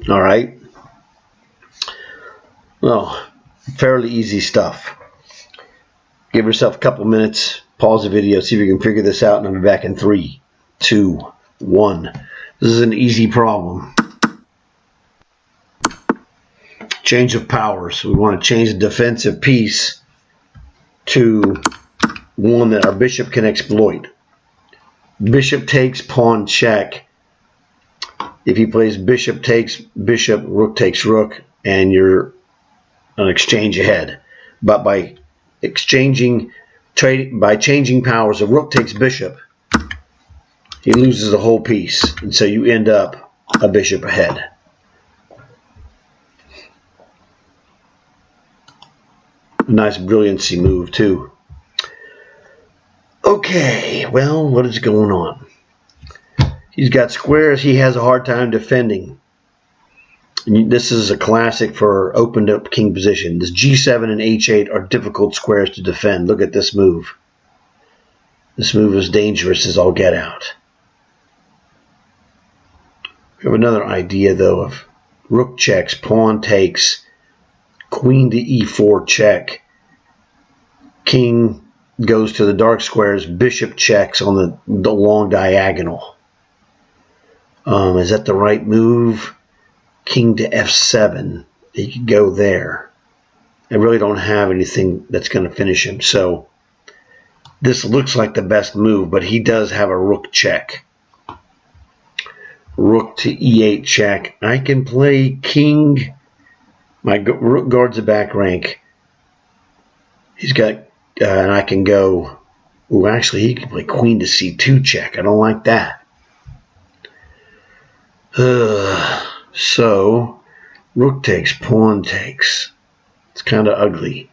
All right. Well, fairly easy stuff. Give yourself a couple minutes, pause the video, see if you can figure this out, and I'll be back in 3, 2, 1. This is an easy problem. Change of powers. We want to change the defensive piece to one that our bishop can exploit. Bishop takes, pawn check. If he plays bishop takes bishop, rook takes rook, and you're on exchange ahead. But by changing powers, a rook takes bishop, he loses the whole piece, and so you end up a bishop ahead. A nice brilliancy move too. Okay, well, what is going on? He's got squares he has a hard time defending. And this is a classic for opened up king position. This G7 and H8 are difficult squares to defend. Look at this move. This move is dangerous as all get out. We have another idea though of rook checks, pawn takes, queen to E4 check, king goes to the dark squares, bishop checks on the long diagonal. Is that the right move? King to F7. He could go there. I really don't have anything that's going to finish him. So this looks like the best move, but he does have a rook check. Rook to E8 check. I can play king. My rook guards the back rank. He's got, and I can go, oh, actually he can play queen to C2 check. I don't like that. So, rook takes, pawn takes. It's kind of ugly.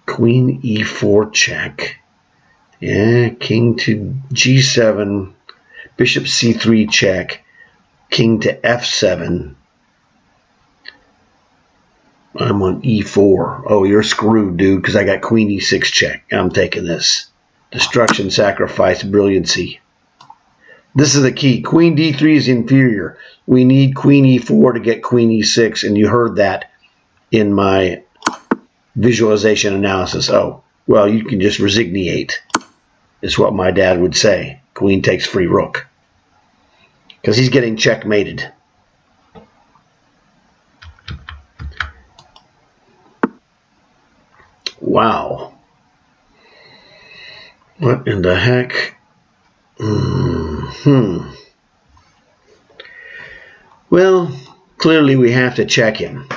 Queen E4 check. Yeah, king to G7. Bishop C3 check. King to F7. I'm on E4. Oh, you're screwed, dude, because I got queen E6 check. I'm taking this. Destruction, sacrifice, brilliancy. This is the key. Queen D3 is inferior. We need queen E4 to get queen E6, and you heard that in my visualization analysis. Oh, well, you can just resignate, is what my dad would say. Queen takes free rook. Because he's getting checkmated. Wow. What in the heck? Well, clearly we have to check him.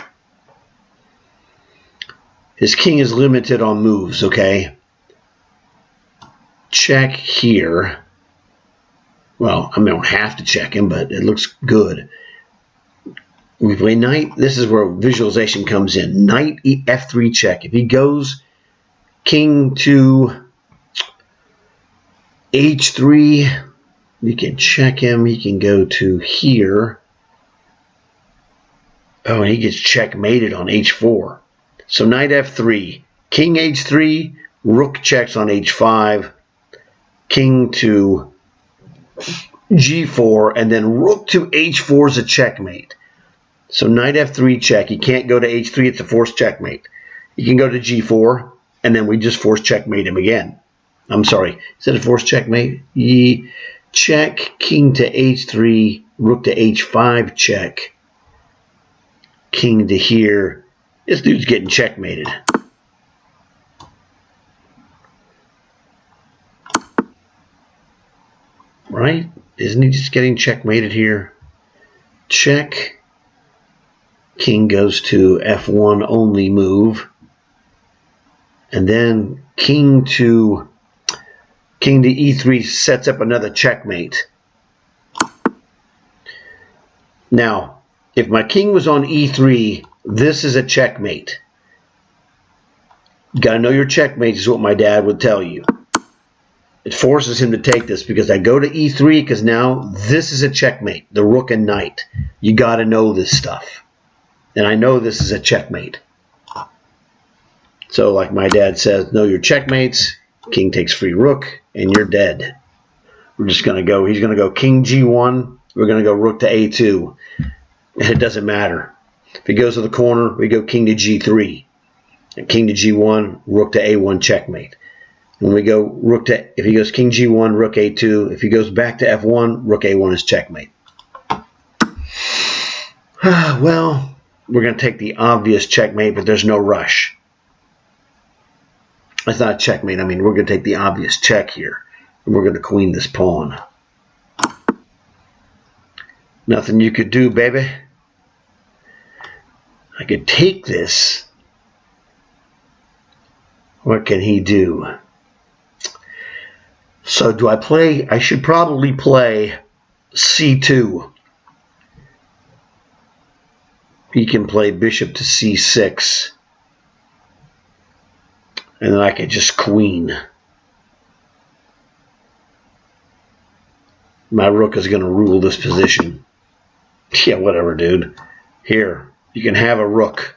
His king is limited on moves, okay? Check here. Well, I don't have to check him, but it looks good. We play knight. This is where visualization comes in. Knight F3 check. If he goes king to H3, you can check him. He can go to here. Oh, and he gets checkmated on H4. So knight F3, king H3, rook checks on H5, king to G4, and then rook to H4 is a checkmate. So knight F3 check. He can't go to H3. It's a forced checkmate. He can go to G4, and then we just force checkmate him again. I'm sorry. Is that a forced checkmate? Check, king to H3, rook to H5 check, king to here. This dude's getting checkmated. Right? Isn't he just getting checkmated here? Check. King goes to F1 only move. And then king to E3 sets up another checkmate. Now, if my king was on E3, this is a checkmate. You got to know your checkmate is what my dad would tell you. It forces him to take this because I go to E3 because now this is a checkmate, the rook and knight. You got to know this stuff. And I know this is a checkmate. So like my dad says, know your checkmates, king takes free rook, and you're dead. We're just going to go, he's going to go king g1. We're going to go rook to a2. And it doesn't matter. If he goes to the corner, we go king to g3. And king to g1, rook to a1, checkmate. When we go rook to, if he goes king g1, rook a2. If he goes back to f1, rook a1 is checkmate. Well, we're going to take the obvious checkmate, but there's no rush. It's not a checkmate. I mean, we're going to take the obvious check here. And we're going to queen this pawn. Nothing you could do, baby. I could take this. What can he do? So do I play? I should probably play c2. He can play bishop to c6. And then I could just queen. My rook is going to rule this position. Yeah, whatever, dude. Here, you can have a rook.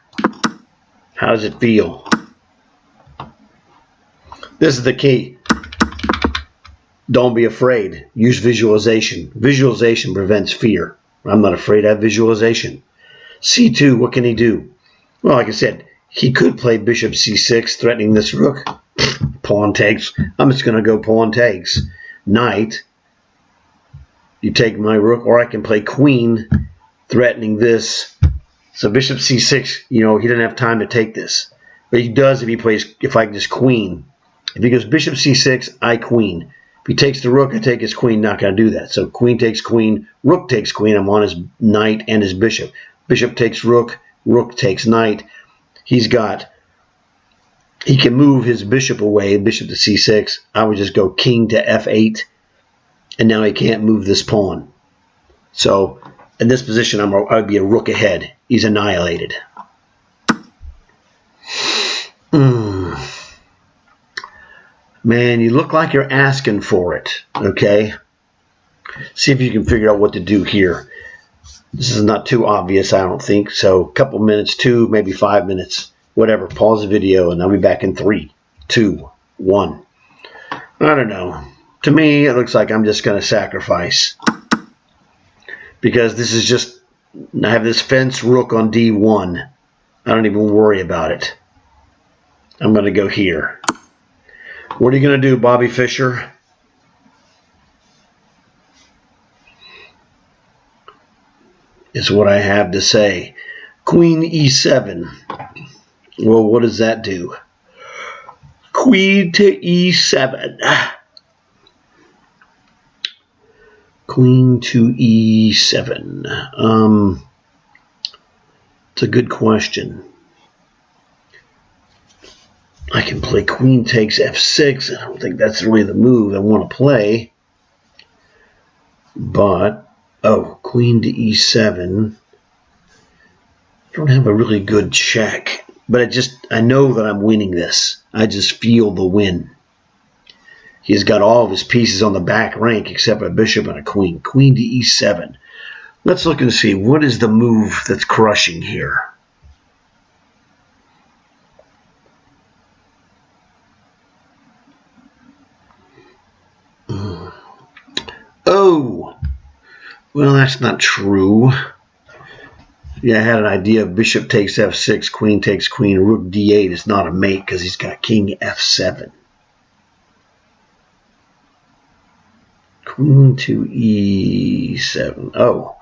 How does it feel? This is the key. Don't be afraid. Use visualization. Visualization prevents fear. I'm not afraid. I have visualization. c2, what can he do? Well, like I said, he could play bishop c6, threatening this rook. Pawn takes. I'm just going to go pawn takes. Knight. You take my rook, or I can play queen, threatening this. So bishop c6, you know, he didn't have time to take this. But he does if he plays, if I just queen. If he goes bishop c6, I queen. If he takes the rook, I take his queen. Not going to do that. So queen takes queen, rook takes queen. I'm on his knight and his bishop. Bishop takes rook, rook takes knight. He can move his bishop away, bishop to c6. I would just go king to f8. And now he can't move this pawn. So in this position, I would be a rook ahead. He's annihilated. Man, you look like you're asking for it. Okay? See if you can figure out what to do here. This is not too obvious, I don't think. So a couple minutes, 2, maybe 5 minutes. Whatever. Pause the video and I'll be back in 3, 2, 1. I don't know. To me, it looks like I'm just going to sacrifice. Because this is just, I have this fence rook on d1. I don't even worry about it. I'm going to go here. What are you going to do, Bobby Fischer? Is what I have to say. Queen e7. Well, what does that do? Queen to e7. Queen to e7. It's a good question. I can play queen takes f6. I don't think that's really the move I want to play. But, oh, queen to e7. I don't have a really good check. But I know that I'm winning this. I just feel the win. He's got all of his pieces on the back rank except a bishop and a queen. Queen to e7. Let's look and see. What is the move that's crushing here? Oh! Well, that's not true. Yeah, I had an idea of bishop takes f6, queen takes queen, rook d8 is not a mate because he's got king f7. Queen to e7. Oh,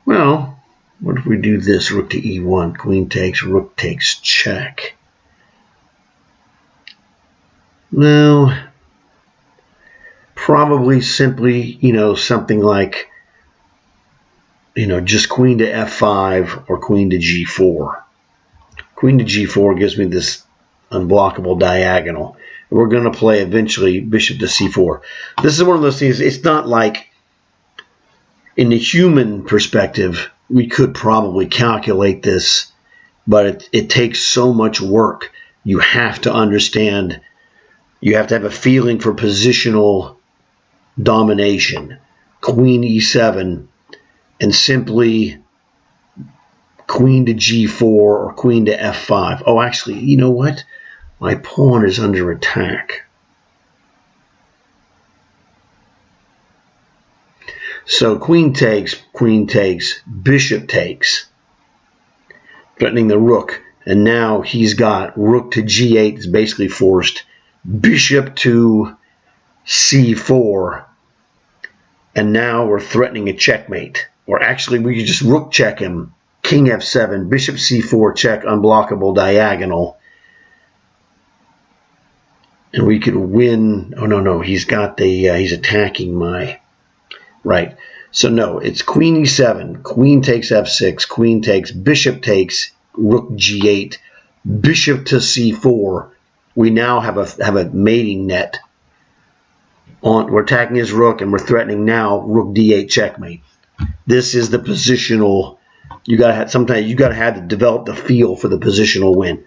well, what if we do this? Rook to e1. Queen takes, rook takes, check. No. Probably simply, something like, just queen to f5 or queen to g4. Queen to g4 gives me this unblockable diagonal. We're going to play eventually bishop to c4. This is one of those things, it's not like in the human perspective, we could probably calculate this, but it takes so much work. You have to understand, you have to have a feeling for positional domination. Queen e7 and simply queen to g4 or queen to f5. Oh, actually, you know what? My pawn is under attack. So queen takes, bishop takes, threatening the rook. And now he's got rook to g8 is basically forced, bishop to c4, and now we're threatening a checkmate. Or actually, we could just rook check him, king f7, bishop c4 check, unblockable diagonal. And we could win. Oh, no, he's got the, he's attacking my, right. So no, it's queen e7, queen takes f6, queen takes, bishop takes, rook g8, bishop to c4. We now have a mating net. We're attacking his rook, and we're threatening now rook d8 checkmate. This is the positional. Sometimes you got to have to develop the feel for the positional win.